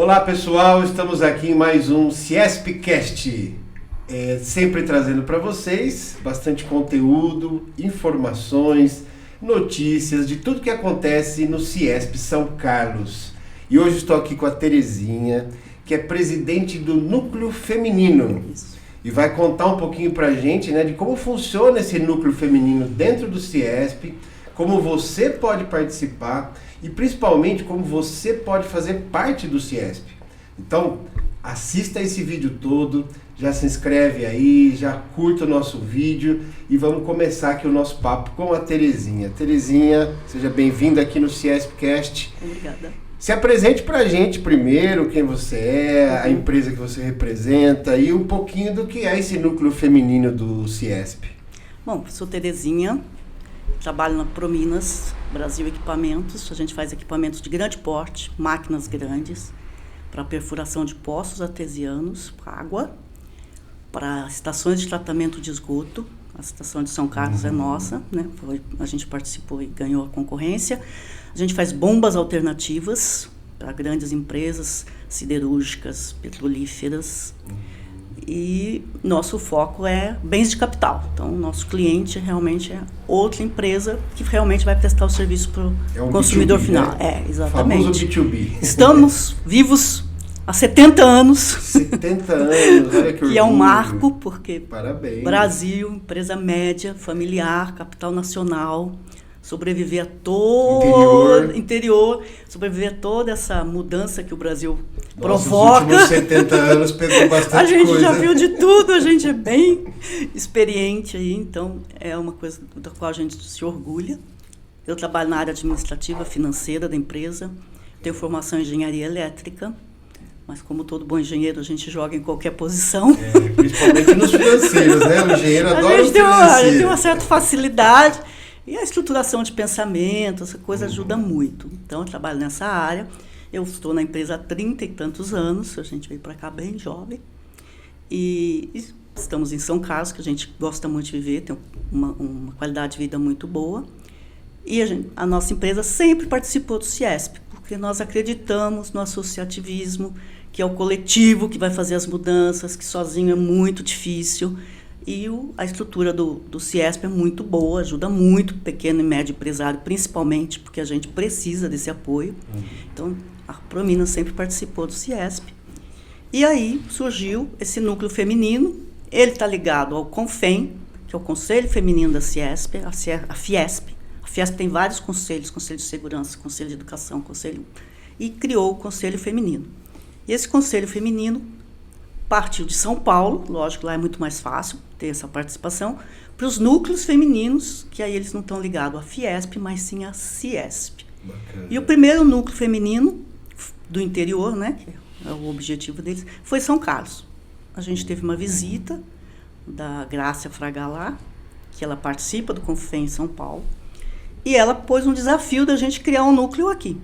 Olá pessoal, estamos aqui em mais um CIESPcast, sempre trazendo para vocês bastante conteúdo, informações, notícias de tudo que acontece no CIESP São Carlos. E hoje estou aqui com a Terezinha, que é presidente do Núcleo Feminino. E vai contar um pouquinho para a gente, né, de como funciona esse Núcleo Feminino dentro do CIESP, como você pode participar e principalmente como você pode fazer parte do CIESP. Então, assista esse vídeo todo, já se inscreve aí, já curta o nosso vídeo e vamos começar aqui o nosso papo com a Terezinha. Terezinha, seja bem-vinda aqui no CIESPcast. Obrigada. Se apresente pra gente primeiro, quem você é, a empresa que você representa e um pouquinho do que é esse núcleo feminino do CIESP. Bom, sou Terezinha, trabalho na Prominas, Brasil Equipamentos. A gente faz equipamentos de grande porte, máquinas grandes, para perfuração de poços artesianos, para água, para estações de tratamento de esgoto. A estação de São Carlos é nossa, né? A gente participou e ganhou a concorrência. A gente faz bombas alternativas para grandes empresas siderúrgicas, petrolíferas. E nosso foco é bens de capital. Então, o nosso cliente realmente é outra empresa que realmente vai prestar o serviço para o consumidor B2B, final. Né? Exatamente. Famoso B2B. Estamos vivos há 70 anos. 70 anos, olha que orgulho. Que é um marco, porque Parabéns. Brasil, empresa média, familiar, capital nacional, sobreviver a todo interior, sobreviver a toda essa mudança que o Brasil provoca. Os últimos 70 anos pegou bastante coisa. A gente já viu de tudo, a gente é bem experiente aí, então é uma coisa da qual a gente se orgulha. Eu trabalho na área administrativa, financeira da empresa, tenho formação em engenharia elétrica, mas como todo bom engenheiro, a gente joga em qualquer posição. Principalmente nos financeiros, né? O engenheiro adora o financeiro. A gente tem uma certa facilidade. E a estruturação de pensamento, essa coisa ajuda muito. Então, eu trabalho nessa área. Eu estou na empresa há 30 e tantos anos. A gente veio para cá bem jovem. E estamos em São Carlos, que a gente gosta muito de viver, tem uma qualidade de vida muito boa. E a nossa empresa sempre participou do CIESP, porque nós acreditamos no associativismo, que é o coletivo que vai fazer as mudanças, que sozinho é muito difícil. E a estrutura do CIESP é muito boa, ajuda muito o pequeno e médio empresário, principalmente porque a gente precisa desse apoio. Então, a Prominas sempre participou do CIESP. E aí surgiu esse núcleo feminino. Ele está ligado ao CONFEM, que é o Conselho Feminino da CIESP, a Fiesp. A Fiesp tem vários conselhos, Conselho de Segurança, Conselho de Educação, e criou o Conselho Feminino. E esse Conselho Feminino partiu de São Paulo, lógico, lá é muito mais fácil ter essa participação, para os núcleos femininos, que aí eles não estão ligados à Fiesp, mas sim à CIESP. Bacana. E o primeiro núcleo feminino do interior, né, que é o objetivo deles, foi São Carlos. A gente teve uma visita da Grácia Fragalá, que ela participa do CONFEM em São Paulo, e ela pôs um desafio da gente criar um núcleo aqui.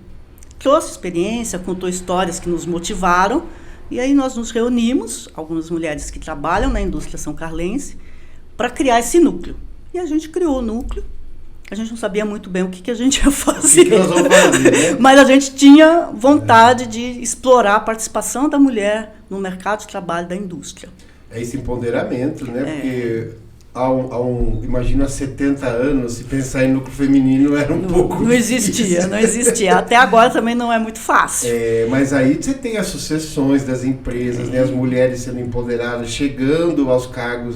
Trouxe experiência, contou histórias que nos motivaram. E aí nós nos reunimos, algumas mulheres que trabalham na indústria são-carlense, para criar esse núcleo. E a gente criou o núcleo. A gente não sabia muito bem o que a gente ia fazer. O que nós vamos fazer, né? Mas a gente tinha vontade de explorar a participação da mulher no mercado de trabalho da indústria. É esse empoderamento, né? Porque imagina há 70 anos, se pensar em núcleo feminino era um pouco Não existia. Até agora também não é muito fácil. Mas aí você tem associações das empresas, né, as mulheres sendo empoderadas, chegando aos cargos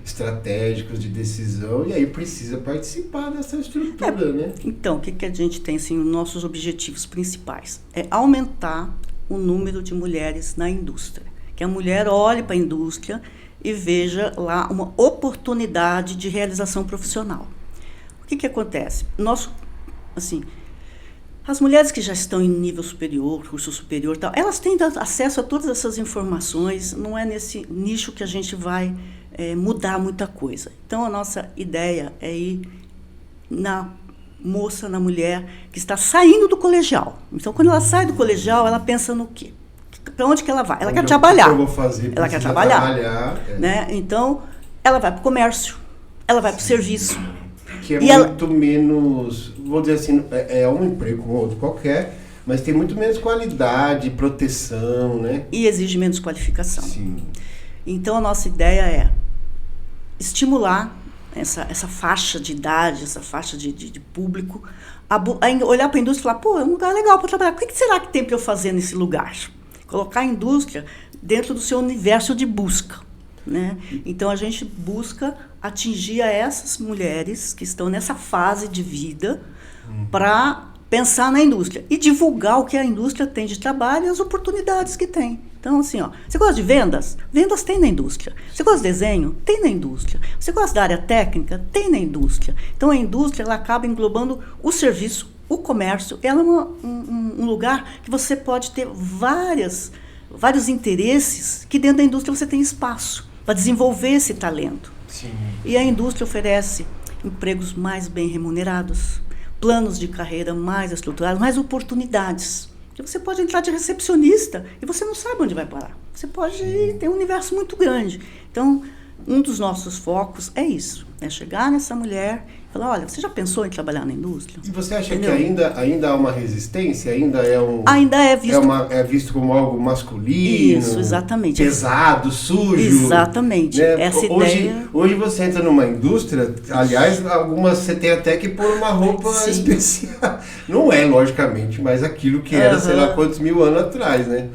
estratégicos de decisão, e aí precisa participar dessa estrutura, né? Então, o que a gente tem, assim, os nossos objetivos principais? É aumentar o número de mulheres na indústria. Que a mulher olhe para a indústria e veja lá uma oportunidade de realização profissional. O que acontece? As mulheres que já estão em nível superior, curso superior, tal, elas têm acesso a todas essas informações, não é nesse nicho que a gente vai mudar muita coisa. Então, a nossa ideia é ir na moça, na mulher que está saindo do colegial. Então, quando ela sai do colegial, ela pensa no quê? Para onde que ela vai? Ela quer trabalhar. Eu vou fazer, ela quer trabalhar. Né? Então, ela vai para o comércio, ela vai para o serviço. Que é muito menos, vou dizer assim, é um emprego como outro qualquer, Mas tem muito menos qualidade, proteção, né? E exige menos qualificação. Sim. Então, a nossa ideia é estimular essa faixa de idade, essa faixa de público, a olhar para a indústria e falar, pô, é um lugar legal para trabalhar. O que será que tem para eu fazer nesse lugar? Colocar a indústria dentro do seu universo de busca, né? Então, a gente busca atingir a essas mulheres que estão nessa fase de vida para pensar na indústria e divulgar o que a indústria tem de trabalho e as oportunidades que tem. Então, assim, ó, você gosta de vendas? Vendas tem na indústria. Você gosta de desenho? Tem na indústria. Você gosta da área técnica? Tem na indústria. Então, a indústria ela acaba englobando o serviço, o comércio. Ela é um lugar que você pode ter vários interesses que dentro da indústria você tem espaço para desenvolver esse talento. Sim. E a indústria oferece empregos mais bem remunerados, planos de carreira mais estruturados, mais oportunidades. Porque você pode entrar de recepcionista e você não sabe onde vai parar. Você pode ter um universo muito grande. Então, um dos nossos focos é isso, é chegar nessa mulher e falar, olha, você já pensou em trabalhar na indústria? E você acha Entendeu? que ainda há uma resistência? Ainda é visto... É visto como algo masculino? Isso, exatamente. Pesado, sujo? Exatamente. Né? Essa ideia... Hoje você entra numa indústria, aliás, algumas você tem até que pôr uma roupa especial. Não é, logicamente, mas aquilo que era, sei lá quantos mil anos atrás, né?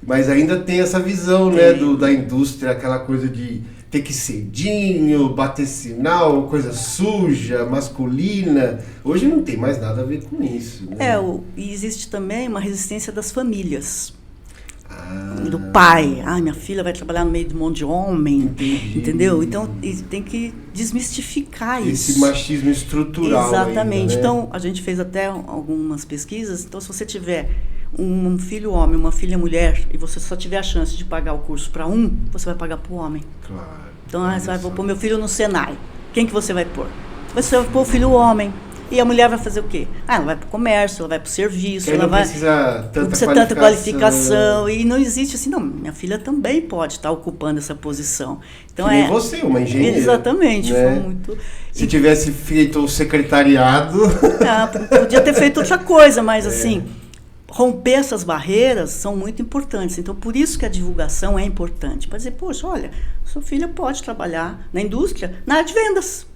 Mas ainda tem essa visão, né, da indústria, aquela coisa de ter que ser cedinho, bater sinal, coisa suja, masculina. Hoje não tem mais nada a ver com isso, né? E existe também uma resistência das famílias. Do pai. Minha filha vai trabalhar no meio de um monte de homem. Entendi. Entendeu? Então, tem que desmistificar isso. Esse machismo estrutural. Exatamente. Ainda, né? Então, a gente fez até algumas pesquisas. Então, se você tiver um filho homem, uma filha mulher, e você só tiver a chance de pagar o curso para um, você vai pagar para o homem. Claro. Então, vou pôr meu filho no Senai. Quem que você vai pôr? Você vai pôr o filho homem. E a mulher vai fazer o quê? Ela vai para o comércio, ela vai para o serviço, ela vai... Não precisa tanta qualificação. E não existe assim, não, minha filha também pode estar ocupando essa posição. Então, que nem você, uma engenheira. Exatamente, né? foi muito... Se tivesse feito o secretariado... Podia ter feito outra coisa, mas assim, romper essas barreiras são muito importantes. Então, por isso que a divulgação é importante. Para dizer, poxa, olha, sua filha pode trabalhar na indústria, na área de vendas.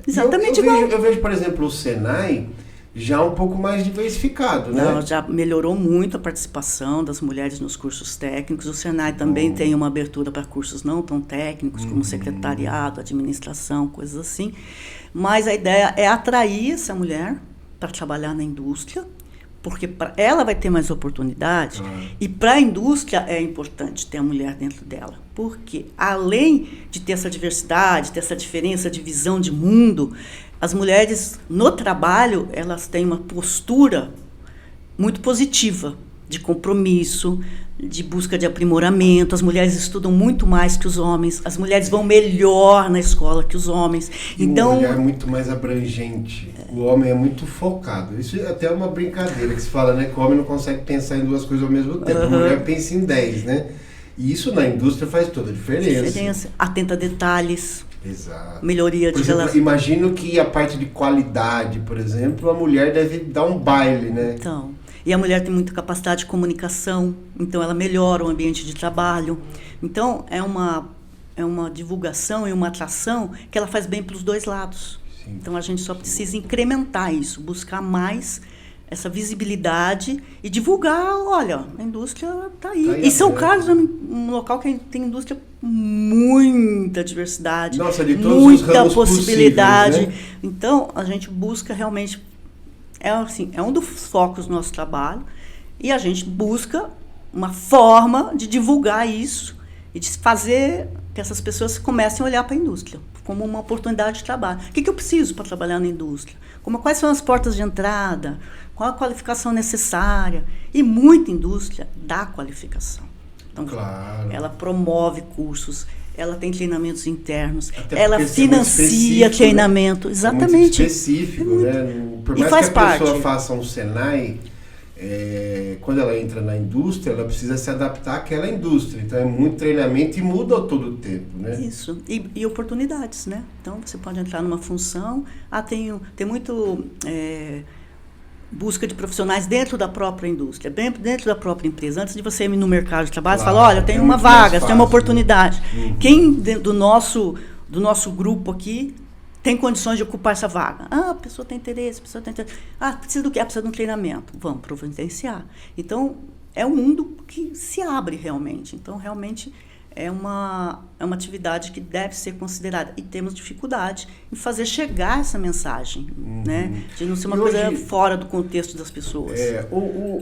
Exatamente igual. Eu vejo, por exemplo, o Senai já um pouco mais diversificado, né? Não, já melhorou muito a participação das mulheres nos cursos técnicos. O Senai também tem uma abertura para cursos não tão técnicos, como secretariado, administração, coisas assim. Mas a ideia é atrair essa mulher para trabalhar na indústria, porque ela vai ter mais oportunidade, e para a indústria é importante ter a mulher dentro dela. Porque, além de ter essa diversidade, ter essa diferença de visão de mundo, as mulheres no trabalho, elas têm uma postura muito positiva, de compromisso, de busca de aprimoramento. As mulheres estudam muito mais que os homens, as mulheres vão melhor na escola que os homens. Então, a mulher é muito mais abrangente, o homem é muito focado. Isso é até uma brincadeira que se fala, né? Que o homem não consegue pensar em duas coisas ao mesmo tempo, a mulher pensa em 10, né? E isso na indústria faz toda a diferença. Atenta a detalhes. Exato. Melhoria de relação. Imagino que a parte de qualidade, por exemplo, a mulher deve dar um baile, né? Então, e a mulher tem muita capacidade de comunicação, então ela melhora o ambiente de trabalho. Então, é uma divulgação e uma atração que ela faz bem para os dois lados. Sim. Então, a gente só precisa incrementar isso, buscar mais essa visibilidade e divulgar, olha, a indústria está aí. E São Carlos é um local que tem indústria muita diversidade, nossa, de todos muita os ramos possibilidade. Possíveis, né? Então, a gente busca realmente, é um dos focos do nosso trabalho, e a gente busca uma forma de divulgar isso e de fazer que essas pessoas comecem a olhar para a indústria como uma oportunidade de trabalho. O que eu preciso para trabalhar na indústria? Quais são as portas de entrada? Qual a qualificação necessária? E muita indústria dá qualificação. Então, ela promove cursos, ela tem treinamentos internos, ela financia treinamento. Né? Exatamente. É muito específico, né? Por mais que a pessoa faça um Senai, quando ela entra na indústria, ela precisa se adaptar àquela indústria. Então, é muito treinamento e muda a todo tempo, né? Isso. E oportunidades, né? Então, você pode entrar numa função. Tem muito... busca de profissionais dentro da própria indústria, dentro da própria empresa. Antes de você ir no mercado de trabalho, Claro, você fala, olha, tem uma muito mais vaga, tem uma fácil, oportunidade. né? Uhum. Quem do nosso grupo aqui tem condições de ocupar essa vaga? Ah, a pessoa tem interesse, a pessoa tem interesse. Ah, precisa do quê? Precisa de um treinamento. Vamos providenciar. Então, é um mundo que se abre realmente. Então, realmente, é uma atividade que deve ser considerada. E temos dificuldade em fazer chegar essa mensagem, né? De não ser uma coisa fora do contexto das pessoas.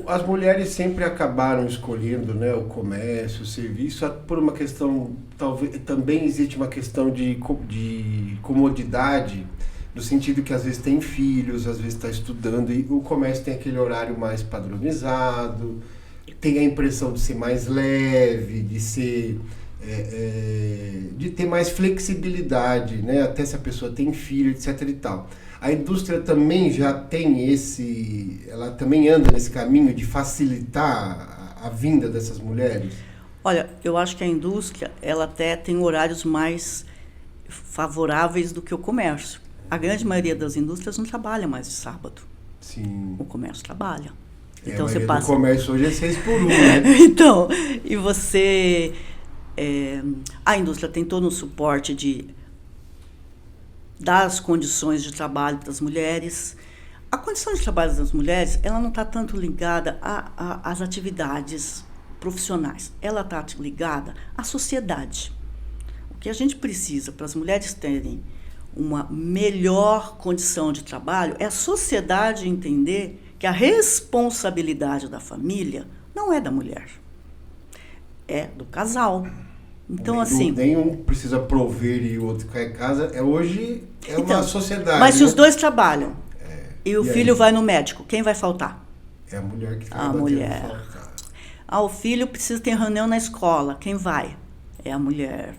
As mulheres sempre acabaram escolhendo, né, o comércio, o serviço, por uma questão, talvez, também existe uma questão de comodidade, no sentido que às vezes tem filhos, às vezes está estudando, e o comércio tem aquele horário mais padronizado, tem a impressão de ser mais leve, de ser... de ter mais flexibilidade, né? Até se a pessoa tem filho, etc e tal. A indústria também já tem ela também anda nesse caminho de facilitar a vinda dessas mulheres? Olha, eu acho que a indústria, ela até tem horários mais favoráveis do que o comércio. A grande maioria das indústrias não trabalha mais de sábado. Sim. O comércio trabalha. Então você passa... O comércio hoje é 6x1, né? Então, e você... a indústria tem todo um suporte de dar as condições de trabalho das mulheres. A condição de trabalho das mulheres, ela não está tanto ligada às atividades profissionais. Ela está ligada à sociedade. O que a gente precisa para as mulheres terem uma melhor condição de trabalho é a sociedade entender que a responsabilidade da família não é da mulher, é do casal. Então, assim... Nenhum precisa prover e o outro ficar em casa. Hoje é uma sociedade. Mas se né? os dois trabalham e o filho vai no médico, quem vai faltar? É a mulher que fica a mulher. O filho precisa ter reunião na escola, quem vai? É a mulher.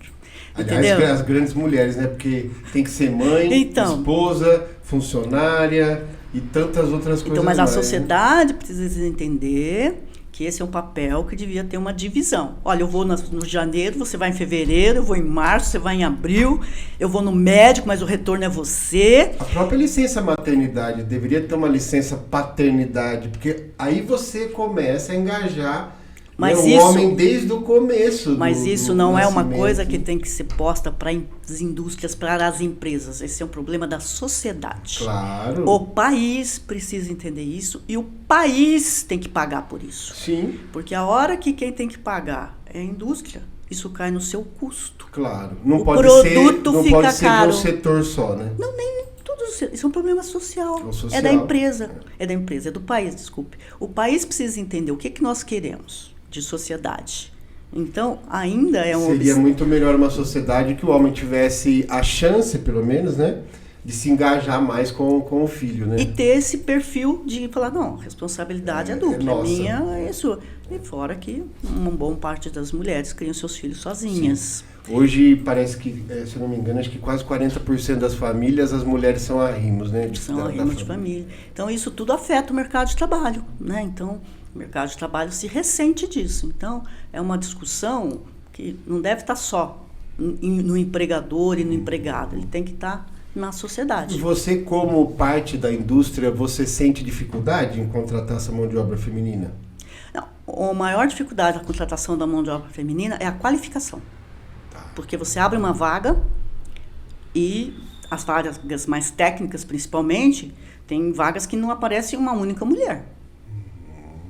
Aliás, entendeu? As grandes mulheres, né? Porque tem que ser mãe, esposa, funcionária e tantas outras coisas. Então, mas a mais, sociedade precisa entender que esse é um papel que devia ter uma divisão. Olha, eu vou no janeiro, você vai em fevereiro, eu vou em março, você vai em abril, eu vou no médico, mas o retorno é você. A própria licença maternidade deveria ter uma licença paternidade, porque aí você começa a engajar o homem desde o começo. Mas isso não é uma coisa que tem que ser posta para as indústrias, para as empresas. Esse é um problema da sociedade. Claro. O país precisa entender isso e o país tem que pagar por isso. Sim. Porque a hora que quem tem que pagar é a indústria, isso cai no seu custo. Claro. Não o pode produto ser, fica caro. De um setor só, né? Não, nem tudo. Isso é um problema social. social. É da empresa. É da empresa, é do país, desculpe. O país precisa entender o que nós queremos de sociedade. Então, ainda é um... Seria muito melhor uma sociedade que o homem tivesse a chance, pelo menos, né, de se engajar mais com o filho, né? E ter esse perfil de falar, não, responsabilidade é dupla, minha é sua. E fora que uma boa parte das mulheres criam seus filhos sozinhas. Sim. Hoje parece que, se eu não me engano, acho que quase 40% das famílias, as mulheres são arrimos, né? São arrimos de família. Então, isso tudo afeta o mercado de trabalho, né? Então, o mercado de trabalho se ressente disso. Então, é uma discussão que não deve estar só no empregador e no empregado. Ele tem que estar na sociedade. E você, como parte da indústria, você sente dificuldade em contratar essa mão de obra feminina? Não, a maior dificuldade da contratação da mão de obra feminina é a qualificação. Tá. Porque você abre uma vaga e as vagas mais técnicas, principalmente, tem vagas que não aparece uma única mulher.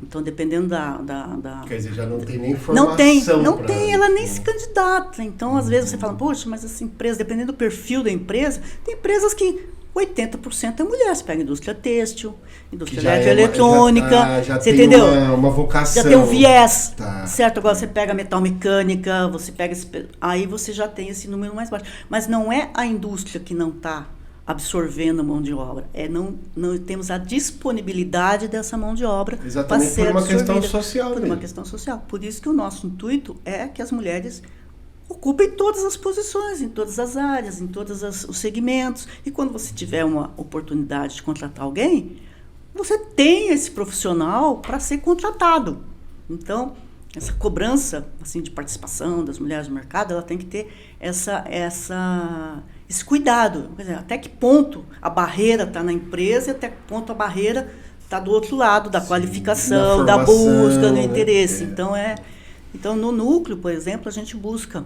Então, dependendo da... Quer dizer, já não tem nem formação. Não tem, ela nem se candidata. Então, às vezes você fala, poxa, mas essa empresa, dependendo do perfil da empresa, tem empresas que 80% é mulher. Você pega indústria têxtil, indústria eletrônica, já você tem entendeu? Uma vocação. Já tem um viés, tá. Certo? Agora você pega metal mecânica, você pega... Aí você já tem esse número mais baixo. Mas não é a indústria que não está absorvendo a mão de obra. Não temos a disponibilidade dessa mão de obra. Exatamente, por uma questão social. Por uma questão social. Por isso que o nosso intuito é que as mulheres ocupem todas as posições, em todas as áreas, em todos os segmentos. E quando você tiver uma oportunidade de contratar alguém, você tem esse profissional para ser contratado. Então, essa cobrança assim, de participação das mulheres no mercado, ela tem que ter esse cuidado. Quer dizer, até que ponto a barreira está na empresa e até que ponto a barreira está do outro lado da qualificação, da da formação, busca, do né? interesse. Então, no núcleo, por exemplo, a gente busca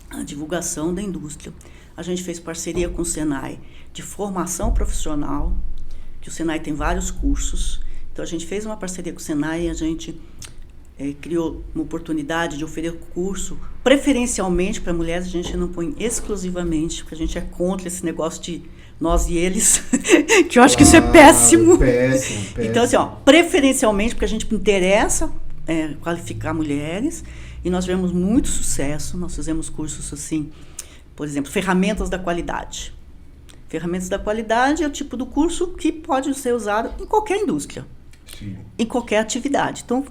a divulgação da indústria. A gente fez parceria com o Senai de formação profissional, que o Senai tem vários cursos. Então, a gente fez uma parceria com o Senai e a gente criou uma oportunidade de oferecer curso, preferencialmente para mulheres. A gente não põe exclusivamente, porque a gente é contra esse negócio de nós e eles, que eu acho que isso é péssimo. Péssimo. Então, assim, preferencialmente, porque a gente interessa qualificar mulheres, e nós tivemos muito sucesso. Nós fizemos cursos assim, por exemplo, ferramentas da qualidade. Ferramentas da qualidade é o tipo do curso que pode ser usado em qualquer indústria, Sim. em qualquer atividade. Então,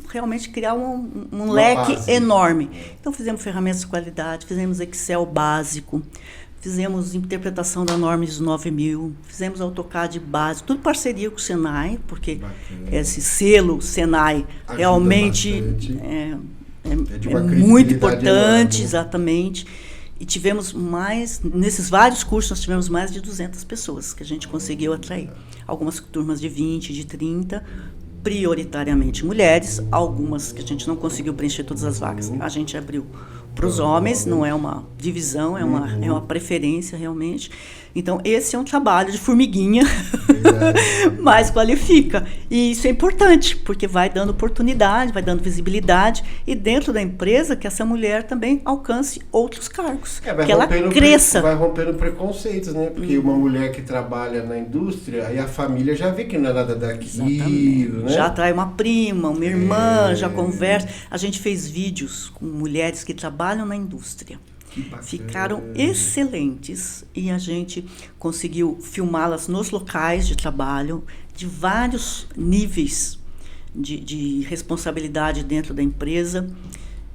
realmente criar um leque base enorme. Então, fizemos ferramentas de qualidade, fizemos Excel básico, fizemos interpretação da norma ISO 9000, fizemos AutoCAD básico, tudo parceria com o Senai, porque esse selo Senai ajuda realmente é muito importante, enorme. Exatamente. E tivemos nesses vários cursos, nós tivemos mais de 200 pessoas que a gente conseguiu atrair. Algumas turmas de 20, de 30, prioritariamente mulheres, algumas que a gente não conseguiu preencher todas as vagas. A gente abriu para os homens, não é uma divisão, é uma preferência realmente. Então, esse é um trabalho de formiguinha, mas qualifica. E isso é importante, porque vai dando oportunidade, vai dando visibilidade, e dentro da empresa que essa mulher também alcance outros cargos, que ela cresça. Vai rompendo preconceitos, né? Porque uma mulher que trabalha na indústria, aí a família já vê que não é nada daquilo, né? Já atrai uma prima, uma irmã, já conversa. A gente fez vídeos com mulheres que trabalham na indústria. Ficaram excelentes, e a gente conseguiu filmá-las nos locais de trabalho, de vários níveis de responsabilidade dentro da empresa,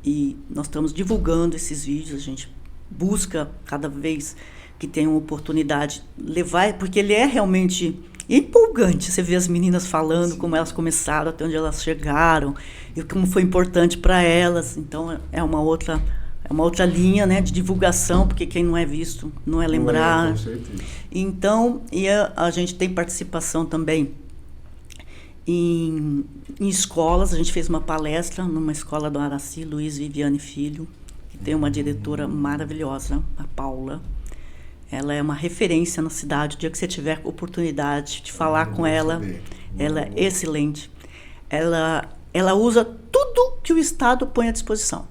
e nós estamos divulgando esses vídeos. A gente busca cada vez que tem uma oportunidade levar, porque ele é realmente empolgante. Você vê as meninas falando, sim, como elas começaram, até onde elas chegaram, e como foi importante para elas. Então é uma outra linha, né, de divulgação, porque quem não é visto não é lembrado. Com certeza. Então, a gente tem participação também em escolas. A gente fez uma palestra numa escola do Araci, Luiz Viviane Filho, que tem uma diretora maravilhosa, a Paula. Ela é uma referência na cidade. O dia que você tiver oportunidade de falar com ela, ela é excelente. Ela usa tudo que o Estado põe à disposição.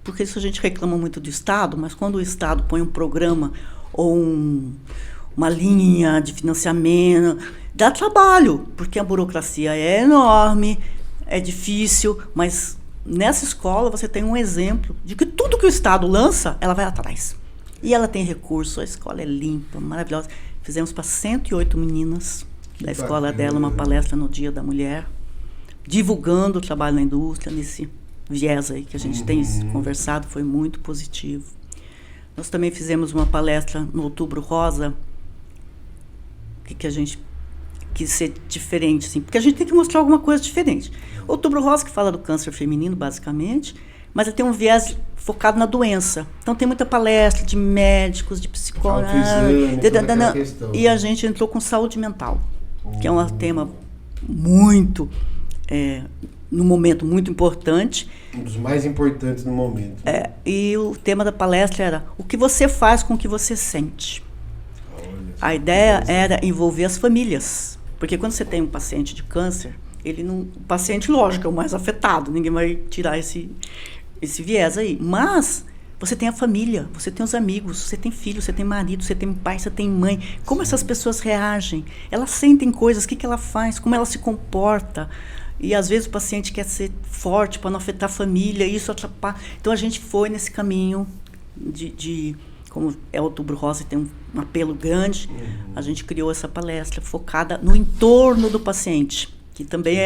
Porque isso a gente reclama muito do Estado, mas quando o Estado põe um programa ou uma linha de financiamento, dá trabalho, porque a burocracia é enorme, é difícil, mas nessa escola você tem um exemplo de que tudo que o Estado lança, ela vai atrás. E ela tem recurso, a escola é limpa, maravilhosa. Fizemos para 108 meninas da escola dela uma palestra no Dia da Mulher, divulgando o trabalho na indústria, nesse viés aí que a gente tem conversado, foi muito positivo. Nós também fizemos uma palestra no Outubro Rosa, que a gente quis ser diferente, assim, porque a gente tem que mostrar alguma coisa diferente. Outubro Rosa, que fala do câncer feminino, basicamente, mas tem um viés focado na doença. Então tem muita palestra de médicos, de psicólogos, e a gente entrou com saúde mental, que é um tema muito... num momento muito importante. Um dos mais importantes no momento. E o tema da palestra era o que você faz com o que você sente. A ideia era envolver as famílias. Porque quando você tem um paciente de câncer, o paciente, lógico, é o mais afetado, ninguém vai tirar esse viés aí. Mas você tem a família, você tem os amigos, você tem filho, você tem marido, você tem pai, você tem mãe. Como essas pessoas reagem? Elas sentem coisas, o que ela faz, como ela se comporta. E às vezes o paciente quer ser forte para não afetar a família, e isso atrapalha. Então a gente foi nesse caminho de como é Outubro Rosa, tem um apelo grande, a gente criou essa palestra focada no entorno do paciente, que também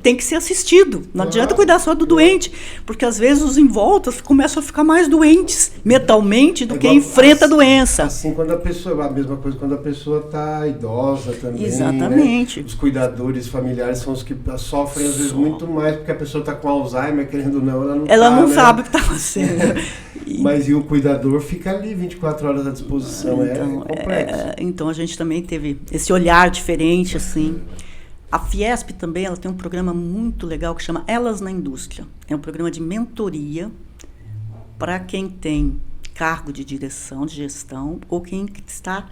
tem que ser assistido. Não adianta cuidar só do doente, porque às vezes os em volta começam a ficar mais doentes mentalmente do que enfrenta a doença. Assim, quando a pessoa, a mesma coisa quando a pessoa está idosa também. Exatamente. Né? Os cuidadores familiares são os que sofrem às vezes muito mais, porque a pessoa está com Alzheimer, querendo ou não, ela não né? sabe o que está acontecendo. Mas e o cuidador fica ali 24 horas à disposição, então, complexo. Então a gente também teve esse olhar diferente, assim. A Fiesp também, ela tem um programa muito legal que chama Elas na Indústria. É um programa de mentoria para quem tem cargo de direção, de gestão, ou quem está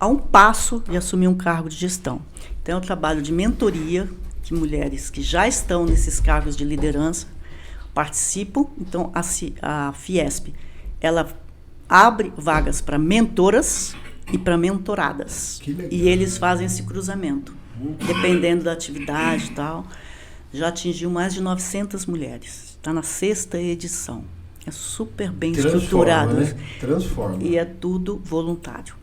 a um passo de assumir um cargo de gestão. Então, é um trabalho de mentoria de mulheres que já estão nesses cargos de liderança, participam. Então, a Fiesp, ela abre vagas para mentoras e para mentoradas. E eles fazem esse cruzamento. Dependendo da atividade e tal, já atingiu mais de 900 mulheres. Está na 6ª edição. É super bem estruturado. Né? Transforma. E é tudo voluntário.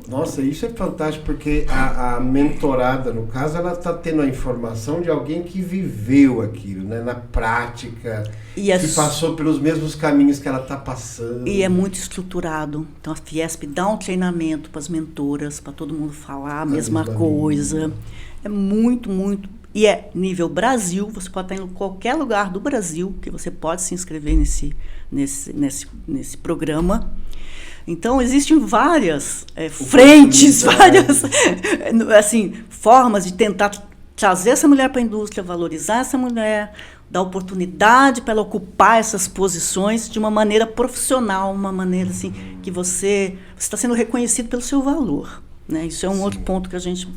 Nossa, isso é fantástico, porque a mentorada, no caso, ela está tendo a informação de alguém que viveu aquilo, né? Na prática, que passou pelos mesmos caminhos que ela está passando. E é muito estruturado. Então, a Fiesp dá um treinamento para as mentoras, para todo mundo falar a mesma coisa. É muito, muito... E é nível Brasil, você pode estar em qualquer lugar do Brasil, que você pode se inscrever nesse programa. Então, existem várias frentes, várias assim, formas de tentar trazer essa mulher para a indústria, valorizar essa mulher, dar oportunidade para ela ocupar essas posições de uma maneira profissional, uma maneira assim, que você está sendo reconhecido pelo seu valor. Né? Isso é um outro ponto que a gente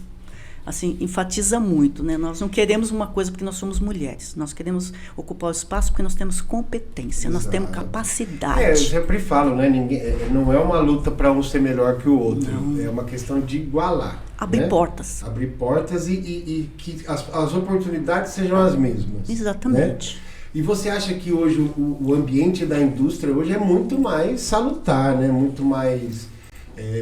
assim, enfatiza muito, né? Nós não queremos uma coisa porque nós somos mulheres. Nós queremos ocupar o espaço porque nós temos competência, nós temos capacidade. Eu sempre falo, né? Não é uma luta para um ser melhor que o outro. Não. É uma questão de igualar. Abrir portas. Abrir portas e que as oportunidades sejam as mesmas. Exatamente. Né? E você acha que hoje o ambiente da indústria hoje é muito mais salutar, né? Muito mais...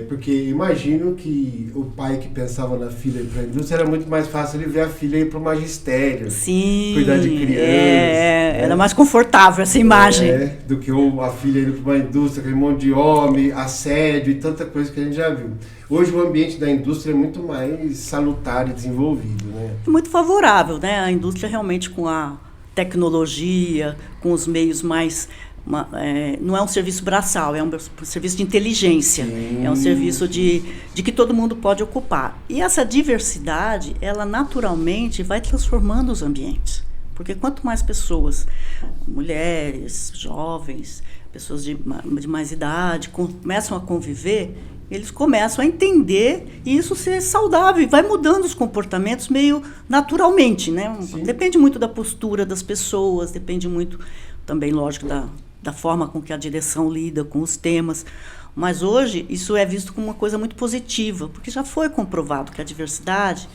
porque imagino que o pai que pensava na filha ir para a indústria era muito mais fácil ele ver a filha ir para o magistério. Sim, cuidar de crianças. Era mais confortável essa imagem. Do que a filha indo para uma indústria, aquele monte de homem, assédio e tanta coisa que a gente já viu. Hoje o ambiente da indústria é muito mais salutar e desenvolvido. Né? É muito favorável, né? A indústria realmente com a tecnologia, com os meios mais... não é um serviço braçal, é um serviço de inteligência. Sim. É um serviço de que todo mundo pode ocupar. E essa diversidade, ela naturalmente vai transformando os ambientes. Porque quanto mais pessoas, mulheres, jovens, pessoas de mais idade, começam a conviver, eles começam a entender e isso ser saudável. E vai mudando os comportamentos meio naturalmente, né? Depende muito da postura das pessoas, depende muito também, lógico, da forma com que a direção lida com os temas. Mas hoje isso é visto como uma coisa muito positiva, porque já foi comprovado que a diversidade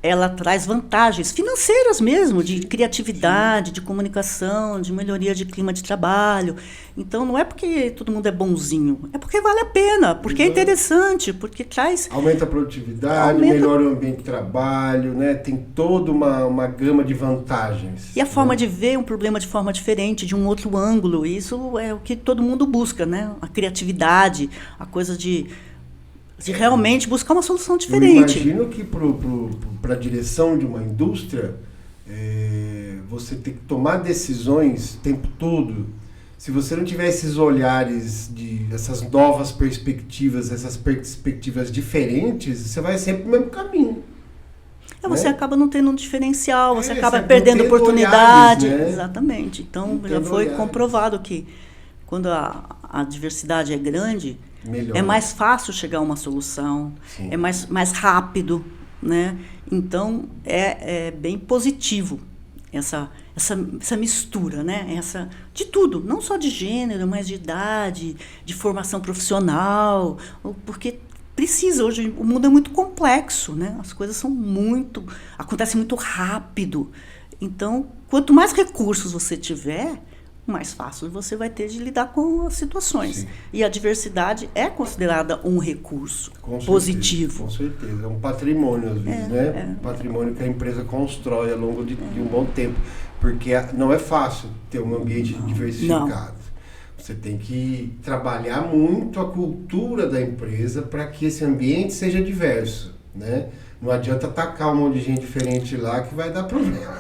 ela traz vantagens financeiras mesmo, de criatividade, de comunicação, de melhoria de clima de trabalho. Então, não é porque todo mundo é bonzinho, é porque vale a pena, porque é interessante, porque traz... Aumenta a produtividade, melhora o ambiente de trabalho, né? Tem toda uma gama de vantagens. E a forma de ver um problema de forma diferente, de um outro ângulo, isso é o que todo mundo busca, né? A criatividade, a coisa de realmente buscar uma solução diferente. Eu imagino que para a direção de uma indústria, você tem que tomar decisões o tempo todo. Se você não tiver esses olhares, essas novas perspectivas, essas perspectivas diferentes, você vai sempre no mesmo caminho. Você acaba não tendo um diferencial, você acaba perdendo oportunidade. Olhares, né? Exatamente. Então, já foi comprovado que quando a diversidade é grande, melhor. É mais fácil chegar a uma solução, sim. É mais rápido, né? Então, é bem positivo essa mistura, né? De tudo, não só de gênero, mas de idade, de formação profissional, porque precisa, hoje o mundo é muito complexo, né? As coisas acontecem muito rápido. Então, quanto mais recursos você tiver, mais fácil você vai ter de lidar com as situações. Sim. E a diversidade é considerada um recurso Com positivo. Com certeza. É um patrimônio, às vezes, né? Um patrimônio que a empresa constrói ao longo de um bom tempo. Porque não é fácil ter um ambiente diversificado. Não. Você tem que trabalhar muito a cultura da empresa para que esse ambiente seja diverso, né? Não adianta tacar um monte de gente diferente lá que vai dar problema.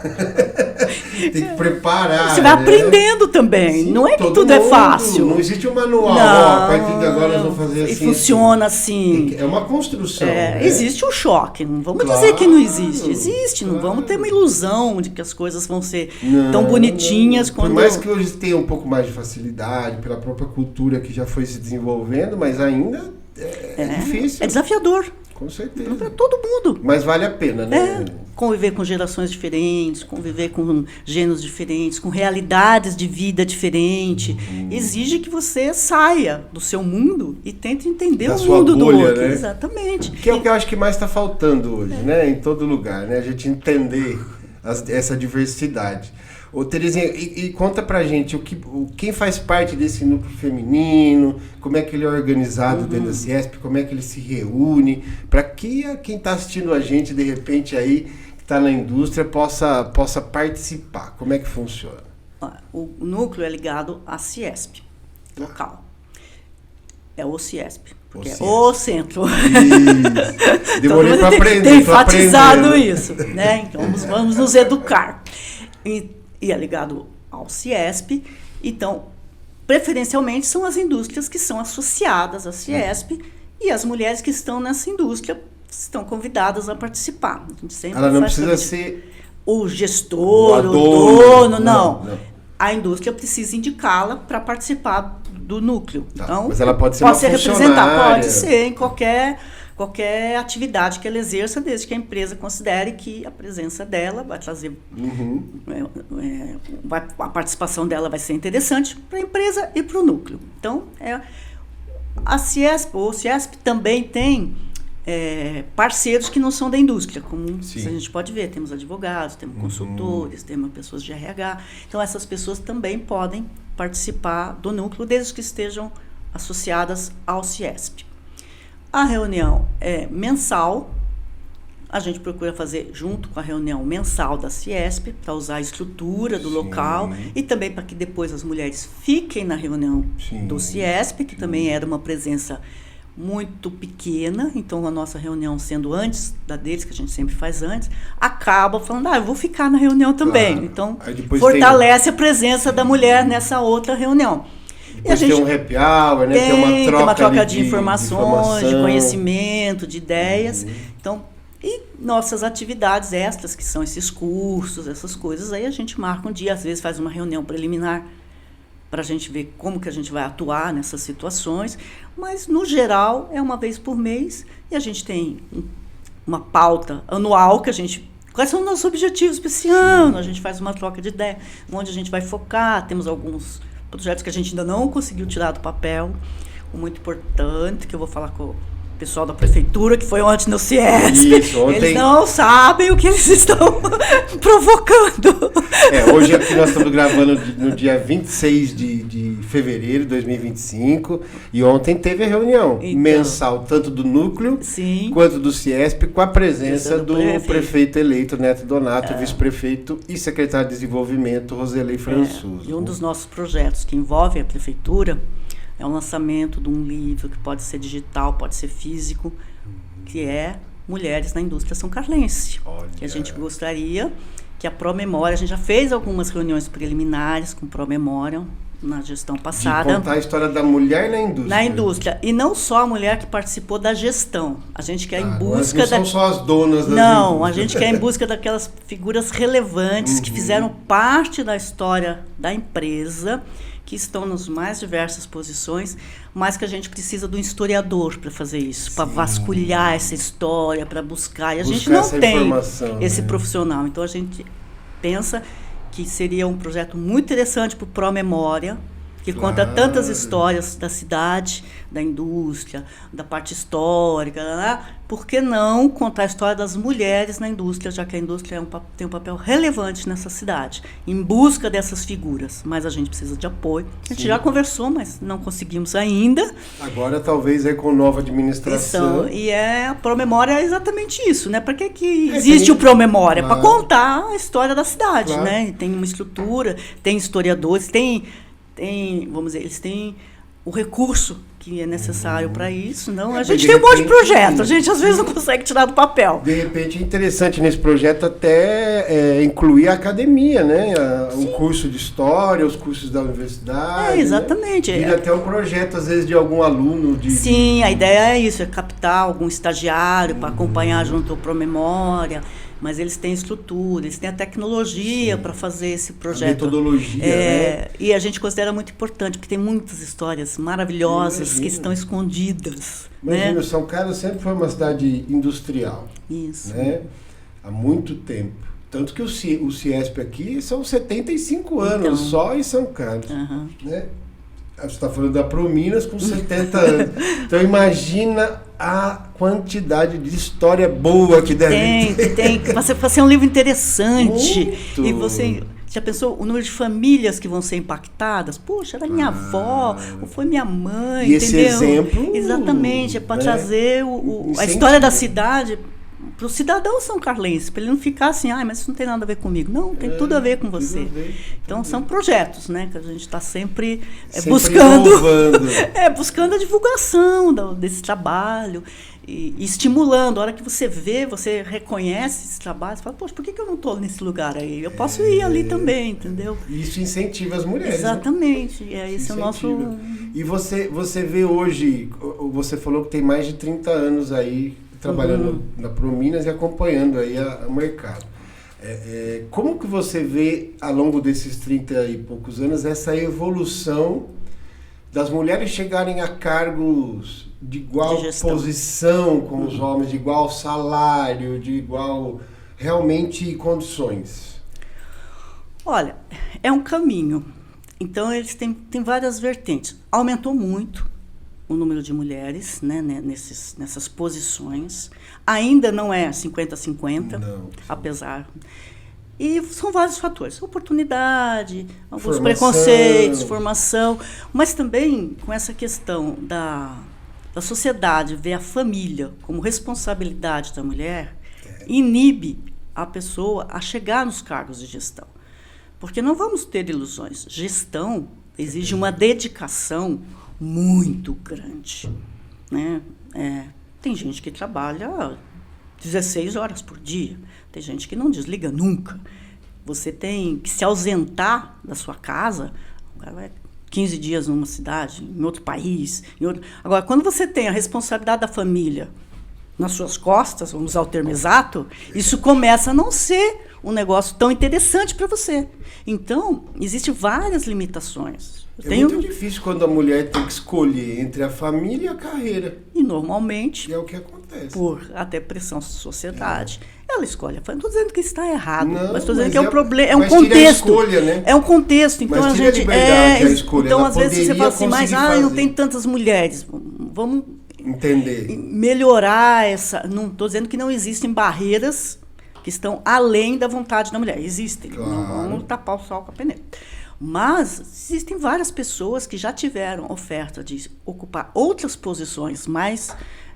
Tem que preparar. Você vai aprendendo também. Sim, não é que tudo é fácil. Não existe um manual. A partir de agora nós vamos fazer assim. E funciona assim. É uma construção. Né? Existe um choque. Não vamos dizer que não existe. Existe. Não vamos ter uma ilusão de que as coisas vão ser tão bonitinhas. Quando... Por mais que hoje tenha um pouco mais de facilidade, pela própria cultura que já foi se desenvolvendo, mas ainda é difícil. É desafiador. Com certeza. Para todo mundo. Mas vale a pena, né? Conviver com gerações diferentes, conviver com gêneros diferentes, com realidades de vida diferentes. Exige que você saia do seu mundo e tente entender o mundo do outro. Né? Exatamente. Que é o que eu acho que mais está faltando hoje, né? Em todo lugar, né? A gente entender essa diversidade. Ô, Terezinha, e conta pra gente quem faz parte desse núcleo feminino, como é que ele é organizado dentro da CIESP, como é que ele se reúne, para que quem está assistindo a gente, de repente, aí, que está na indústria, possa participar. Como é que funciona? O núcleo é ligado à CIESP, local. É o CIESP, porque é o centro. Isso. Demorei para aprender. Tem enfatizado isso, né? Então, vamos nos educar. E é ligado ao CIESP, então, preferencialmente são as indústrias que são associadas à CIESP e as mulheres que estão nessa indústria estão convidadas a participar. A gente sempre Ela não precisa ser o gestor, o dono, não. A indústria precisa indicá-la para participar do núcleo. Tá, então, mas ela pode ser uma representar, pode ser em qualquer atividade que ela exerça, desde que a empresa considere que a presença dela vai trazer, a participação dela vai ser interessante para a empresa e para o núcleo. Então, a CIESP, ou CIESP também tem parceiros que não são da indústria, como a gente pode ver, temos advogados, temos consultores, temos pessoas de RH. Então, essas pessoas também podem participar do núcleo, desde que estejam associadas ao CIESP. A reunião é mensal, a gente procura fazer junto com a reunião mensal da CIESP, para usar a estrutura do local e também para que depois as mulheres fiquem na reunião do CIESP, que também era uma presença muito pequena, então a nossa reunião sendo antes da deles, que a gente sempre faz antes, acaba falando, eu vou ficar na reunião também. Claro. Então, fortalece a presença da mulher nessa outra reunião. E a gente tem um happy hour, né? Tem uma troca de informações, de conhecimento, de ideias. Então, e nossas atividades extras, que são esses cursos, essas coisas, aí a gente marca um dia, às vezes faz uma reunião preliminar para a gente ver como que a gente vai atuar nessas situações, mas, no geral, é uma vez por mês e a gente tem uma pauta anual que a gente... Quais são os nossos objetivos para esse ano? A gente faz uma troca de ideia, onde a gente vai focar, temos alguns projetos que a gente ainda não conseguiu tirar do papel, muito importante, que eu vou falar com o pessoal da prefeitura, que foi ontem no CIESP. Isso, ontem... Eles não sabem o que eles estão provocando. Hoje aqui nós estamos gravando no dia 26 de fevereiro de 2025, e ontem teve a reunião mensal, tanto do núcleo quanto do CIESP, com a presença do prefeito eleito, Neto Donato, vice-prefeito e secretário de Desenvolvimento, Roselei Françoso. E um dos nossos projetos que envolve a prefeitura é o lançamento de um livro que pode ser digital, pode ser físico, que é Mulheres na Indústria São Carlense. Que a gente gostaria que a Promemória, a gente já fez algumas reuniões preliminares com Promemória na gestão passada. De contar a história da mulher na indústria. Na indústria. E não só a mulher que participou da gestão. A gente quer em busca... Não são só as donas das Não, a gente quer em busca daquelas figuras relevantes que fizeram parte da história da empresa, que estão nas mais diversas posições, mas que a gente precisa de um historiador para fazer isso, para vasculhar essa história, para buscar. E a gente não tem esse profissional. Então, a gente pensa que seria um projeto muito interessante para o Promemória, que conta tantas histórias da cidade, da indústria, da parte histórica, né? Por que não contar a história das mulheres na indústria, já que a indústria tem um papel relevante nessa cidade, em busca dessas figuras. Mas a gente precisa de apoio. A gente já conversou, mas não conseguimos ainda. Agora, talvez, com nova administração. E a Promemória é exatamente isso, né? Para que existe o Promemória? Para contar a história da cidade, né? Tem uma estrutura, tem historiadores, vamos dizer, eles têm o recurso que é necessário para isso. Não, a gente tem um monte de projeto, a gente às vezes não consegue tirar do papel. De repente é interessante nesse projeto até incluir a academia, né? Um curso de história, os cursos da universidade. Exatamente. Né? Vira até um projeto, às vezes, de algum aluno. Sim, a ideia é isso, é captar algum estagiário para acompanhar junto ao Promemória. Mas eles têm estrutura, eles têm a tecnologia para fazer esse projeto. A metodologia, né? E a gente considera muito importante, porque tem muitas histórias maravilhosas que estão escondidas. Imagina, né? São Carlos sempre foi uma cidade industrial. Isso. Né? Há muito tempo. Tanto que o Ciesp aqui são 75 anos só em São Carlos. Né? Você está falando da Prominas com 70 anos. Então imagina a quantidade de história boa que deve ter. Tem. Vai ser um livro interessante. Muito. E você já pensou o número de famílias que vão ser impactadas? Poxa, era minha avó, ou foi minha mãe, e esse exemplo... Exatamente, é para trazer a história da cidade para o cidadão são carlense, para ele não ficar assim, mas isso não tem nada a ver comigo. Não, tem tudo a ver com você. Então, são projetos, né, que a gente está sempre buscando, buscando a divulgação desse trabalho e estimulando. A hora que você vê, você reconhece esse trabalho, você fala, poxa, por que eu não estou nesse lugar aí? Eu posso ir ali também, entendeu? Isso incentiva as mulheres. Exatamente. Né? Esse é o nosso... E você vê hoje, você falou que tem mais de 30 anos aí, trabalhando na Prominas e acompanhando aí o mercado. Como que você vê, ao longo desses 30 e poucos anos, essa evolução das mulheres chegarem a cargos de igual posição com os homens, de igual salário, de igual, realmente, condições? Olha, é um caminho. Então, eles têm várias vertentes. Aumentou muito o número de mulheres, né, nessas posições. Ainda não é 50-50, apesar. E são vários fatores. Oportunidade, alguns preconceitos, formação. Mas também com essa questão da sociedade ver a família como responsabilidade da mulher, inibe a pessoa a chegar nos cargos de gestão. Porque não vamos ter ilusões. Gestão exige uma dedicação muito grande, né? Tem gente que trabalha 16 horas por dia, tem gente que não desliga nunca. Você tem que se ausentar da sua casa, o cara vai 15 dias numa cidade, em outro país. Agora, quando você tem a responsabilidade da família nas suas costas, vamos usar o termo exato, isso começa a não ser um negócio tão interessante para você. Então, existem várias limitações. Muito difícil quando a mulher tem que escolher entre a família e a carreira. E normalmente, e é o que acontece. Por até pressão da sociedade, ela escolhe. Não estou dizendo que está errado, mas estou dizendo que é um problema, é um contexto. Escolha, né? É um contexto. Então mas a gente escolha. Então, às vezes, você fala assim, mas não tem tantas mulheres. Vamos entender. Melhorar essa. Não estou dizendo que não existem barreiras que estão além da vontade da mulher. Existem. Claro. Não vamos tapar o sol com a peneira. Mas existem várias pessoas que já tiveram oferta de ocupar outras posições mais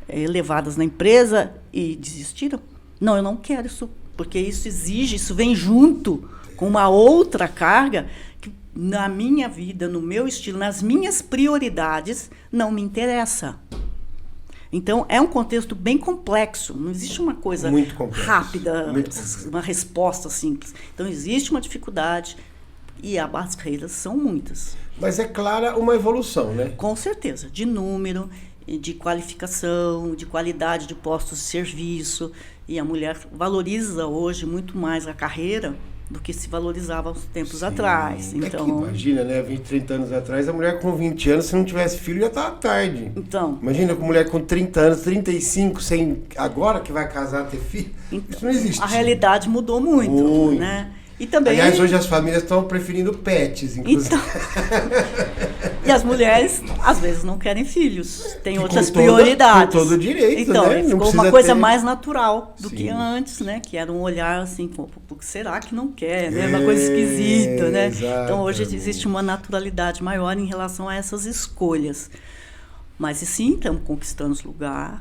elevadas na empresa e desistiram. Não, eu não quero isso, porque isso vem junto com uma outra carga que na minha vida, no meu estilo, nas minhas prioridades, não me interessa. Então, é um contexto bem complexo. Não existe uma coisa rápida, uma resposta simples. Então, existe uma dificuldade. E as barreiras são muitas. Mas é clara uma evolução, né? Com certeza. De número, de qualificação, de qualidade de postos de serviço. E a mulher valoriza hoje muito mais a carreira do que se valorizava uns tempos atrás. Então, que imagina, né? 20, 30 anos atrás, a mulher com 20 anos, se não tivesse filho, já estava tarde. Então, imagina com mulher com 30 anos, 35, agora que vai casar, ter filho. Isso não existe. A realidade mudou muito. Né? E também... Aliás, hoje as famílias estão preferindo pets, inclusive. Então, e as mulheres, às vezes, não querem filhos. Tem outras prioridades. Com todo direito, então, né? Ficou uma coisa mais natural do Sim. que antes, né? Que era um olhar assim, por que será que não quer, né? Uma coisa esquisita, né? Exatamente. Então, hoje existe uma naturalidade maior em relação a essas escolhas. Mas sim, estamos conquistando os lugares,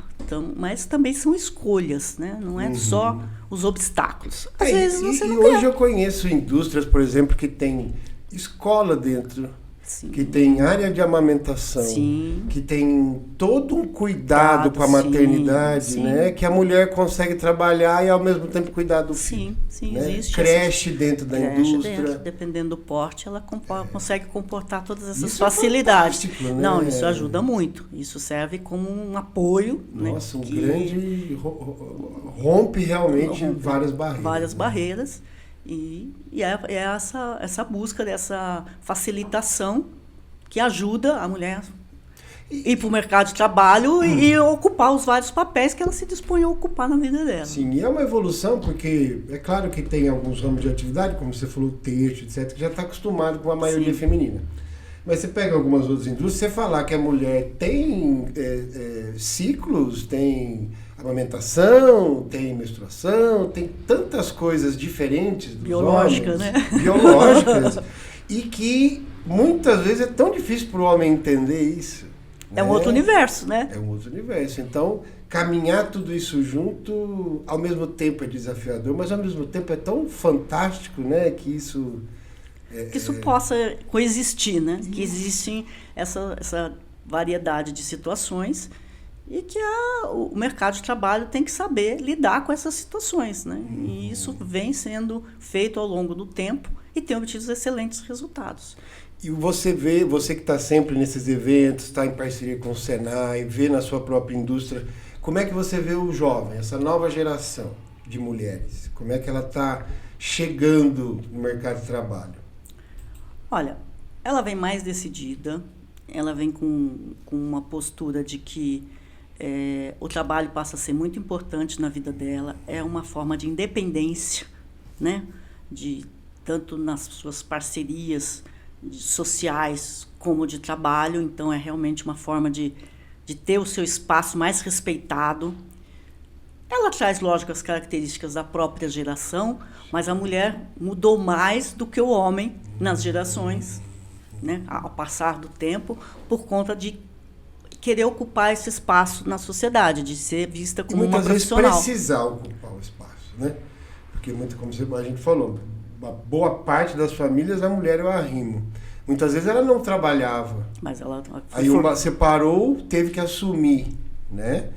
mas também são escolhas, né? Não é só os obstáculos. Às vezes você não quer. Hoje eu conheço indústrias, por exemplo, que tem escola dentro, Sim. que tem área de amamentação, Sim. que tem todo um cuidado com a maternidade, sim. né? Que a mulher consegue trabalhar e ao mesmo tempo cuidar do filho. Sim, né? existe. Creche dentro da indústria. Dependendo do porte, ela consegue comportar todas essas facilidades. Né? Não, isso ajuda muito. Isso serve como um apoio. Nossa, né? Grande... Rompe realmente várias barreiras. Várias barreiras. E é essa busca dessa facilitação que ajuda a mulher ir para o mercado de trabalho e ocupar os vários papéis que ela se dispõe a ocupar na vida dela. Sim, e é uma evolução, porque é claro que tem alguns ramos de atividade, como você falou, texto, etc., que já está acostumado com a maioria feminina. Mas você pega algumas outras indústrias, você falar que a mulher tem ciclos, tem amamentação, tem menstruação, tem tantas coisas diferentes dos biológicas, homens, né? Biológicas, e que muitas vezes é tão difícil para o homem entender isso. É um outro universo, né? É um outro universo. Então, caminhar tudo isso junto, ao mesmo tempo é desafiador, mas ao mesmo tempo é tão fantástico, né? Que isso... que isso possa coexistir, né? Que existe essa variedade de situações e que o mercado de trabalho tem que saber lidar com essas situações, né? E isso vem sendo feito ao longo do tempo e tem obtido excelentes resultados. E você que está sempre nesses eventos, está em parceria com o Senai, vê na sua própria indústria, como é que você vê o jovem, essa nova geração de mulheres? Como é que ela está chegando no mercado de trabalho? Olha, ela vem mais decidida, ela vem com uma postura de que o trabalho passa a ser muito importante na vida dela, é uma forma de independência, né? Tanto nas suas parcerias sociais como de trabalho, então é realmente uma forma de ter o seu espaço mais respeitado. Ela traz, lógico, as características da própria geração, mas a mulher mudou mais do que o homem nas gerações, né, ao passar do tempo, por conta de querer ocupar esse espaço na sociedade, de ser vista como uma profissional. Muitas vezes precisar ocupar o espaço, né? Porque, como a gente falou, uma boa parte das famílias, a mulher é o arrimo. Muitas vezes ela não trabalhava. Mas ela aí separou, teve que assumir, né?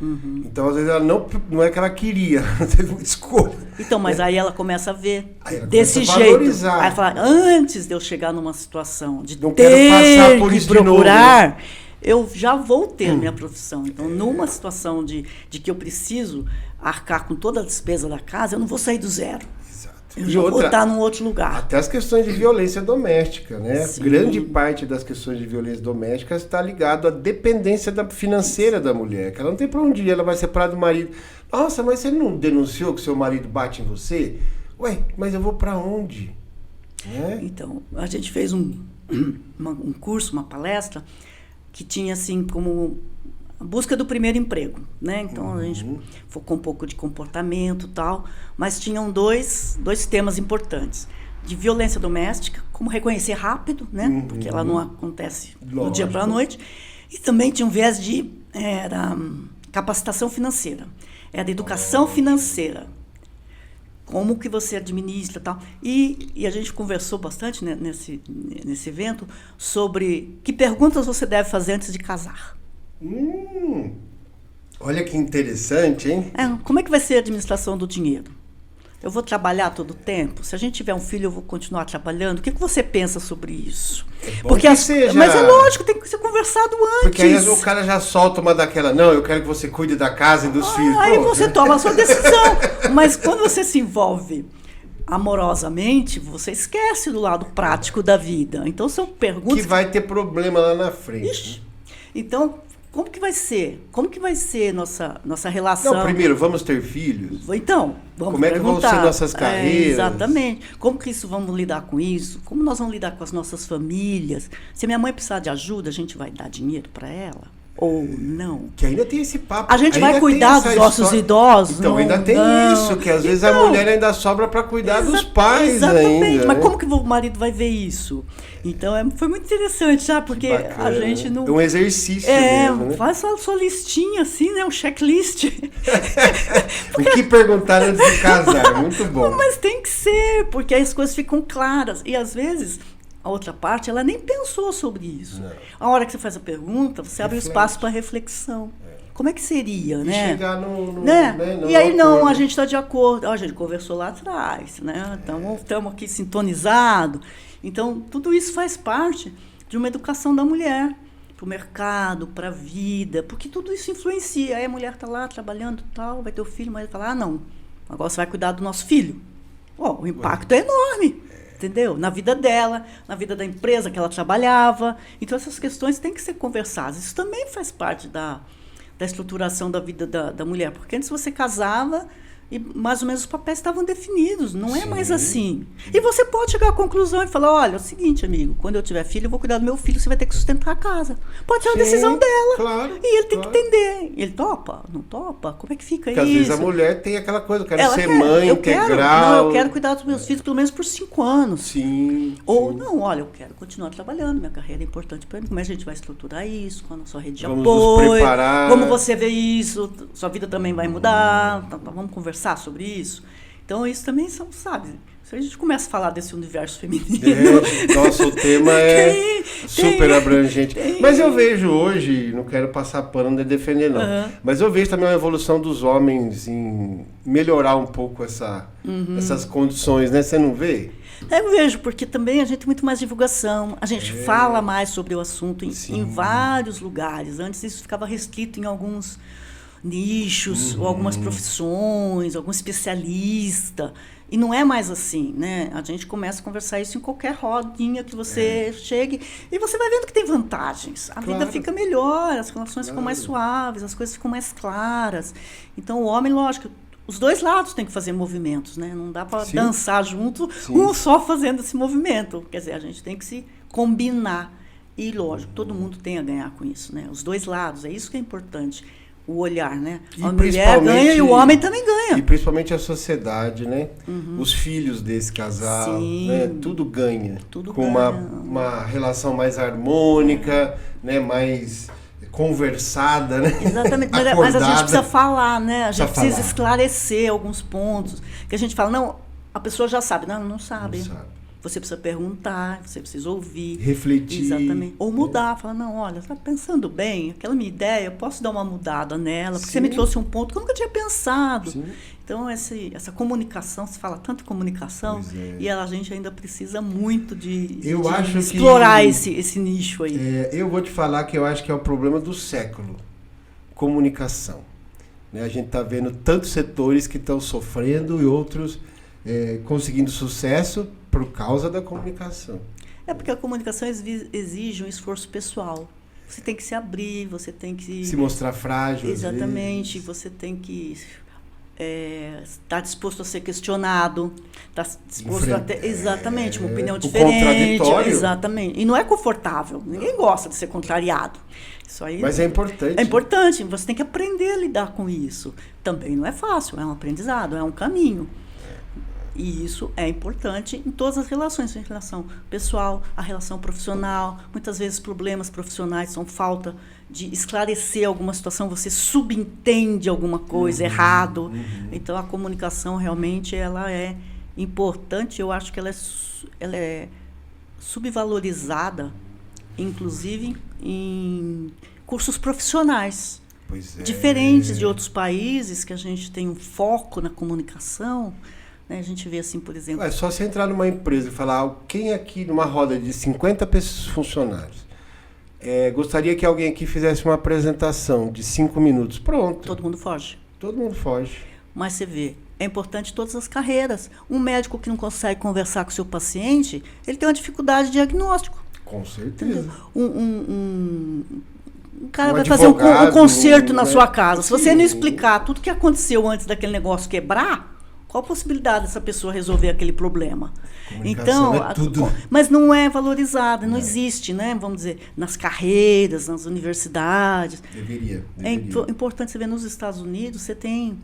Então, às vezes, ela não é que ela queria, ela teve uma escolha. Então, mas aí ela começa a ver desse jeito. Aí ela fala, antes de eu chegar numa situação de não quero passar por isso procurar, de novo, né? Eu já vou ter a minha profissão. Então, numa situação de que eu preciso arcar com toda a despesa da casa, eu não vou sair do zero. Eu já vou estar num outro lugar. Até as questões de violência doméstica, né? Sim. Grande parte das questões de violência doméstica está ligado à dependência financeira da mulher, que ela não tem para onde ir, ela vai separar do marido. Nossa, mas você não denunciou que seu marido bate em você? Ué, mas eu vou para onde? Então, a gente fez um curso, uma palestra, que tinha assim como a busca do primeiro emprego, né? Então a gente focou um pouco de comportamento e tal, mas tinham dois temas importantes. De violência doméstica, como reconhecer rápido, né? Porque ela não acontece do dia para a noite. E também tinha um viés de capacitação financeira. Era educação financeira. Como que você administra e tal. E a gente conversou bastante, né, nesse evento sobre que perguntas você deve fazer antes de casar. Olha que interessante, hein? Como é que vai ser a administração do dinheiro? Eu vou trabalhar todo o tempo? Se a gente tiver um filho, eu vou continuar trabalhando? O que você pensa sobre isso? Mas é lógico, tem que ser conversado antes. Porque aí o cara já solta uma daquela, não, eu quero que você cuide da casa e dos filhos. Aí você toma a sua decisão. Mas quando você se envolve amorosamente, você esquece do lado prático da vida. Então são perguntas... Que vai ter problema lá na frente. Ixi. Então, como que vai ser? Como que vai ser nossa relação? Não, primeiro, vamos ter filhos? Então, vamos Como é que vão ser nossas carreiras? Exatamente. Como que vamos lidar com isso? Como nós vamos lidar com as nossas famílias? Se minha mãe precisar de ajuda, a gente vai dar dinheiro para ela? Ou não? Que ainda tem esse papo. A gente vai cuidar dos nossos idosos? Então, ainda tem isso, que às vezes a mulher ainda sobra para cuidar dos pais exatamente. ainda. Mas como que o marido vai ver isso? Então, foi muito interessante, já, porque a gente não... É um exercício mesmo, né? Faz a sua listinha, assim, né? Um checklist. O que perguntar antes de casar, muito bom. Mas tem que ser, porque aí as coisas ficam claras. E, às vezes... A outra parte, ela nem pensou sobre isso. Não. A hora que você faz a pergunta, você abre o espaço para reflexão. Como é que seria, e né? chegar no e aí, não, a gente está de acordo. A gente conversou lá atrás, né? Estamos aqui sintonizados. Então, tudo isso faz parte de uma educação da mulher. Para o mercado, para a vida. Porque tudo isso influencia. Aí a mulher está lá trabalhando e tal, vai ter o filho, mas vai falar, não, agora você vai cuidar do nosso filho. O impacto é enorme. Entendeu? Na vida dela, na vida da empresa que ela trabalhava. Então, essas questões têm que ser conversadas. Isso também faz parte da estruturação da vida da mulher. Porque antes você casava e mais ou menos os papéis estavam definidos. Não é mais assim. E você pode chegar à conclusão e falar, olha, é o seguinte, amigo, quando eu tiver filho, eu vou cuidar do meu filho, você vai ter que sustentar a casa. Pode ser uma decisão dela. Claro, e ele tem que entender. Ele topa? Não topa? Como é que fica porque isso? Às vezes a mulher tem aquela coisa, eu quero ser mãe integral. Eu quero cuidar dos meus filhos pelo menos por 5 anos. Sim. Ou, não, olha, eu quero continuar trabalhando, minha carreira é importante para mim. Como é que a gente vai estruturar isso? Com a sua rede de apoio? Vamos nos preparar. Como você vê isso? Sua vida também vai mudar? Vamos conversar sobre isso? Então, isso também são, sabe? Se a gente começa a falar desse universo feminino... Nossa, o tema é super abrangente. Mas eu vejo hoje, não quero passar pano nem defender não, mas eu vejo também uma evolução dos homens em melhorar um pouco essas condições, né? Você não vê? Eu vejo, porque também a gente tem muito mais divulgação, a gente fala mais sobre o assunto em vários lugares. Antes isso ficava restrito em alguns nichos, ou algumas profissões, algum especialista. E não é mais assim, né? A gente começa a conversar isso em qualquer rodinha que você chegue e você vai vendo que tem vantagens. A vida fica melhor, as relações ficam mais suaves, as coisas ficam mais claras. Então, o homem, lógico, os dois lados têm que fazer movimentos, né? Não dá para dançar junto, um só fazendo esse movimento. Quer dizer, a gente tem que se combinar. E, lógico, todo mundo tem a ganhar com isso, né? Os dois lados, é isso que é importante. O olhar, né? A mulher ganha e o homem também ganha. E principalmente a sociedade, né? Os filhos desse casal, né? Tudo ganha. Tudo com ganha. uma relação mais harmônica, né? Mais conversada, né? Exatamente. Mas a gente precisa falar, né? A gente precisa esclarecer alguns pontos. Que a gente fala, não, a pessoa já sabe. Não sabe. Não sabe. Você precisa perguntar, você precisa ouvir. Refletir. Exatamente. Ou mudar. Falar, não, olha, você está pensando bem, aquela minha ideia, eu posso dar uma mudada nela, porque você me trouxe um ponto que eu nunca tinha pensado. Sim. Então, essa comunicação, se fala tanto comunicação, e a gente ainda precisa muito de explorar esse nicho aí. Eu vou te falar que eu acho que é o problema do século. Comunicação. Né? A gente está vendo tantos setores que estão sofrendo e outros conseguindo sucesso por causa da comunicação. É porque a comunicação exige um esforço pessoal. Você tem que se abrir, você tem que... Se mostrar frágil. Exatamente, você tem que estar disposto a ser questionado, estar disposto a ter, exatamente, uma opinião diferente. Contraditório. Exatamente. E não é confortável, ninguém gosta de ser contrariado. Isso aí, mas é importante. É importante, você tem que aprender a lidar com isso. Também não é fácil, é um aprendizado, é um caminho. E isso é importante em todas as relações, a relação pessoal, a relação profissional. Muitas vezes problemas profissionais são falta de esclarecer alguma situação, você subentende alguma coisa errado. Então, a comunicação realmente ela é importante. Eu acho que ela é subvalorizada, inclusive em cursos profissionais. Pois é. Diferentes de outros países que a gente tem um foco na comunicação. A gente vê assim, por exemplo... É só você entrar numa empresa e falar, quem aqui numa roda de 50 funcionários gostaria que alguém aqui fizesse uma apresentação de 5 minutos. Pronto. Todo mundo foge. Todo mundo foge. Mas você vê, é importante todas as carreiras. Um médico que não consegue conversar com o seu paciente, ele tem uma dificuldade de diagnóstico. Com certeza. O cara vai fazer um concerto na sua casa. Se você sim. não explicar tudo que aconteceu antes daquele negócio quebrar, qual a possibilidade dessa pessoa resolver aquele problema? Então, é tudo. mas não é valorizada, não existe, né? Vamos dizer, nas carreiras, nas universidades. Deveria. É importante você ver nos Estados Unidos, você tem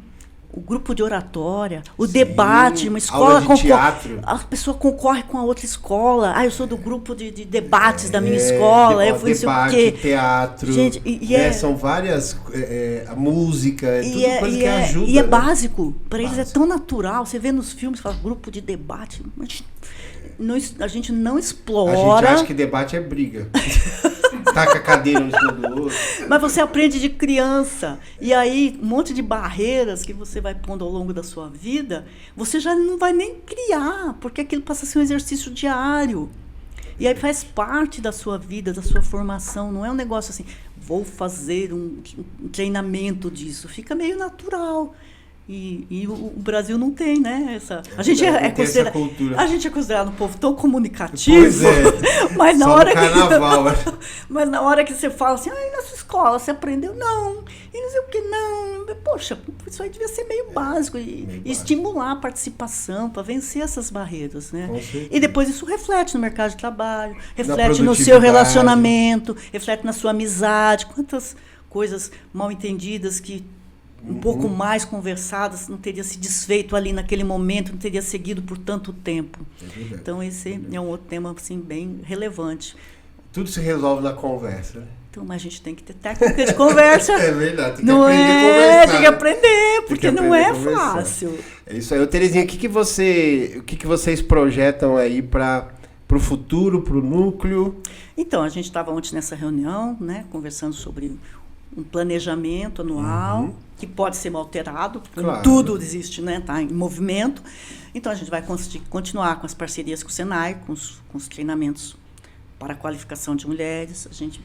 o grupo de oratória, o debate, uma escola aula de teatro. A pessoa concorre com a outra escola. Eu sou do grupo de debates da minha escola, eu fui debate, não sei o quê. Teatro. Gente, são várias a música, tudo coisa que ajuda. E é né? básico, para eles é tão natural. Você vê nos filmes, fala grupo de debate, a gente não explora. A gente acha que debate é briga. Taca a cadeira um cima do outro. Mas você aprende de criança. E aí, um monte de barreiras que você vai pondo ao longo da sua vida, você já não vai nem criar, porque aquilo passa a ser um exercício diário. E aí faz parte da sua vida, da sua formação. Não é um negócio assim, vou fazer um treinamento disso. Fica meio natural. E o Brasil não tem, né? A gente é considerado um povo tão comunicativo. Pois é. Mas na só hora no carnaval. mas na hora que você fala assim, na sua escola você aprendeu? Não. E não sei o que, não. Poxa, isso aí devia ser meio básico. E estimular a participação para vencer essas barreiras, né? E depois isso reflete no mercado de trabalho, reflete no seu relacionamento, reflete na sua amizade. Quantas coisas mal entendidas que um pouco mais conversadas, não teria se desfeito ali naquele momento, não teria seguido por tanto tempo. Então, esse é um outro tema assim, bem relevante. Tudo se resolve na conversa, né? Então, mas a gente tem que ter técnica de conversa. É verdade, tem que aprender a conversar. Tem que aprender, porque não é fácil. É isso aí. Terezinha, o que vocês projetam aí para o futuro, para o núcleo? Então, a gente estava ontem nessa reunião, né, conversando sobre um planejamento anual, que pode ser alterado, porque tudo existe, né? Está em movimento. Então, a gente vai continuar com as parcerias com o Senai, com os treinamentos para a qualificação de mulheres. A gente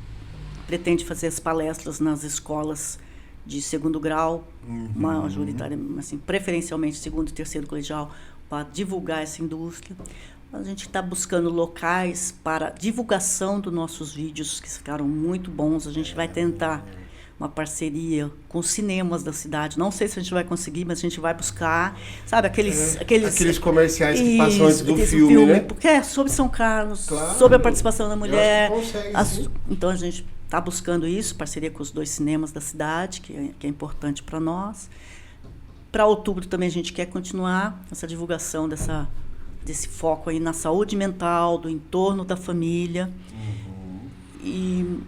pretende fazer as palestras nas escolas de segundo grau, majoritariamente, assim, preferencialmente segundo e terceiro colegial, para divulgar essa indústria. A gente está buscando locais para divulgação dos nossos vídeos, que ficaram muito bons. A gente vai tentar uma parceria com os cinemas da cidade. Não sei se a gente vai conseguir, mas a gente vai buscar, sabe, aqueles comerciais que passam antes do filme, né? Porque é sobre São Carlos, sobre a participação da mulher. Então a gente está buscando isso, parceria com os 2 cinemas da cidade, que é importante para nós. Para outubro também a gente quer continuar essa divulgação desse foco aí na saúde mental, do entorno da família. E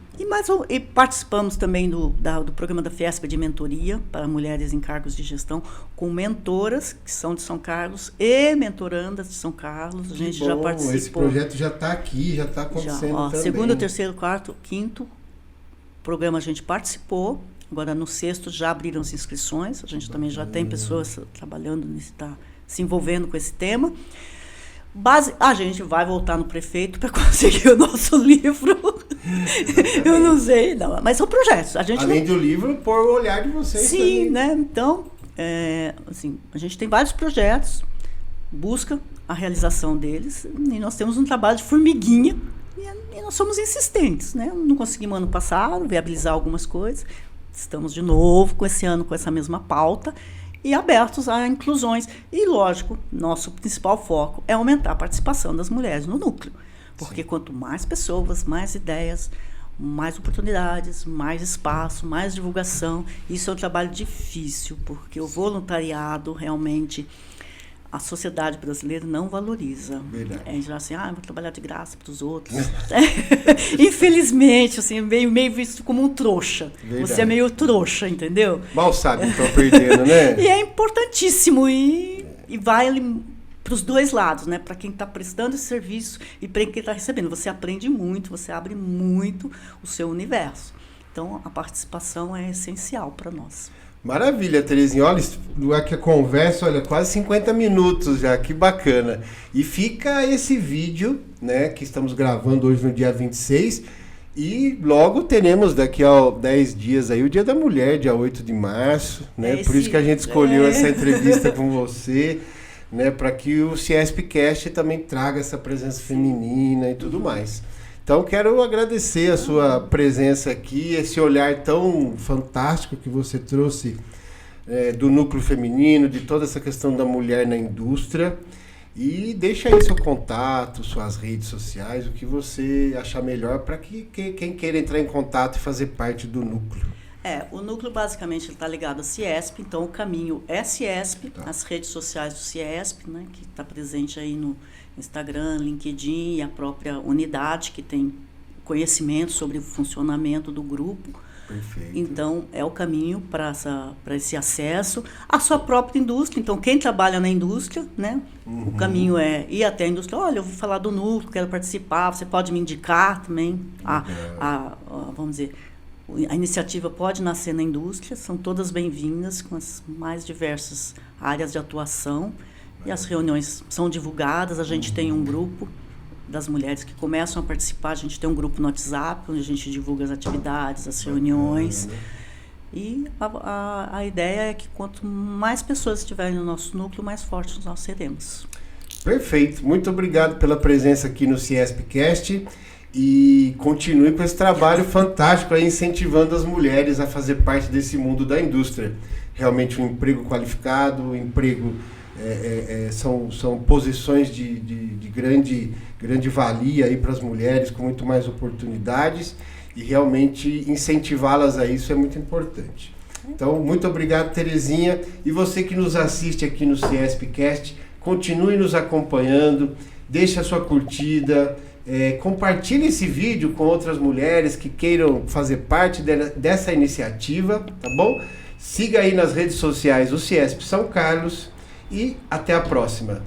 participamos também do programa da Fiesp de mentoria para mulheres em cargos de gestão, com mentoras que são de São Carlos e mentorandas de São Carlos. A gente já participou. Esse projeto já está aqui, já está acontecendo também. Segundo, terceiro, quarto, quinto programa a gente participou. Agora no 6º já abriram as inscrições. A gente também já tem pessoas trabalhando nisso, se envolvendo com esse tema. A gente vai voltar no prefeito para conseguir o nosso livro. Eu não sei, não, mas são projetos. Além do livro, por o olhar de vocês. Sim, também. Né? Então, assim, a gente tem vários projetos, busca a realização deles, e nós temos um trabalho de formiguinha, e nós somos insistentes, né? Não conseguimos ano passado viabilizar algumas coisas, estamos de novo com esse ano com essa mesma pauta, e abertos a inclusões. E, lógico, nosso principal foco é aumentar a participação das mulheres no núcleo. Porque quanto mais pessoas, mais ideias, mais oportunidades, mais espaço, mais divulgação. Isso é um trabalho difícil, porque o voluntariado realmente a sociedade brasileira não valoriza. Verdade. É já assim, vou trabalhar de graça para os outros. Infelizmente, assim, meio visto como um trouxa. Verdade. Você é meio trouxa, entendeu? Mal sabe, estão perdendo, né? E é importantíssimo, e vai para os 2 lados, né? Para quem está prestando esse serviço e para quem está recebendo. Você aprende muito, você abre muito o seu universo. Então, a participação é essencial para nós. Maravilha, Terezinha. Olha, que a conversa, quase 50 minutos já, que bacana. E fica esse vídeo, né, que estamos gravando hoje no dia 26, e logo teremos daqui a 10 dias aí o Dia da Mulher, dia 8 de março, né? Por isso que a gente escolheu essa entrevista com você, né, para que o CIESPcast também traga essa presença feminina e tudo mais. Então, quero agradecer a sua presença aqui, esse olhar tão fantástico que você trouxe do núcleo feminino, de toda essa questão da mulher na indústria. E deixa aí seu contato, suas redes sociais, o que você achar melhor para que quem queira entrar em contato e fazer parte do núcleo. O núcleo basicamente está ligado ao CIESP, então o caminho é CIESP, as redes sociais do CIESP, né, que está presente aí no Instagram, LinkedIn e a própria unidade que tem conhecimento sobre o funcionamento do grupo. Perfeito. Então, é o caminho para esse acesso à sua própria indústria. Então, quem trabalha na indústria, né? O caminho é ir até a indústria. Olha, eu vou falar do núcleo, quero participar, você pode me indicar também. Vamos dizer, a iniciativa pode nascer na indústria, são todas bem-vindas, com as mais diversas áreas de atuação. E as reuniões são divulgadas, a gente tem um grupo das mulheres que começam a participar, a gente tem um grupo no WhatsApp, onde a gente divulga as atividades, as reuniões. E a ideia é que quanto mais pessoas estiverem no nosso núcleo, mais fortes nós seremos. Perfeito. Muito obrigado pela presença aqui no CIESPcast e continue com esse trabalho fantástico aí, incentivando as mulheres a fazer parte desse mundo da indústria. Realmente um emprego qualificado, um emprego... são posições de grande valia aí para as mulheres, com muito mais oportunidades, e realmente incentivá-las a isso é muito importante. Então, muito obrigado, Terezinha, e você que nos assiste aqui no CIESPcast, continue nos acompanhando, deixe a sua curtida, compartilhe esse vídeo com outras mulheres que queiram fazer parte dessa iniciativa, tá bom? Siga aí nas redes sociais o CIESP São Carlos, e até a próxima.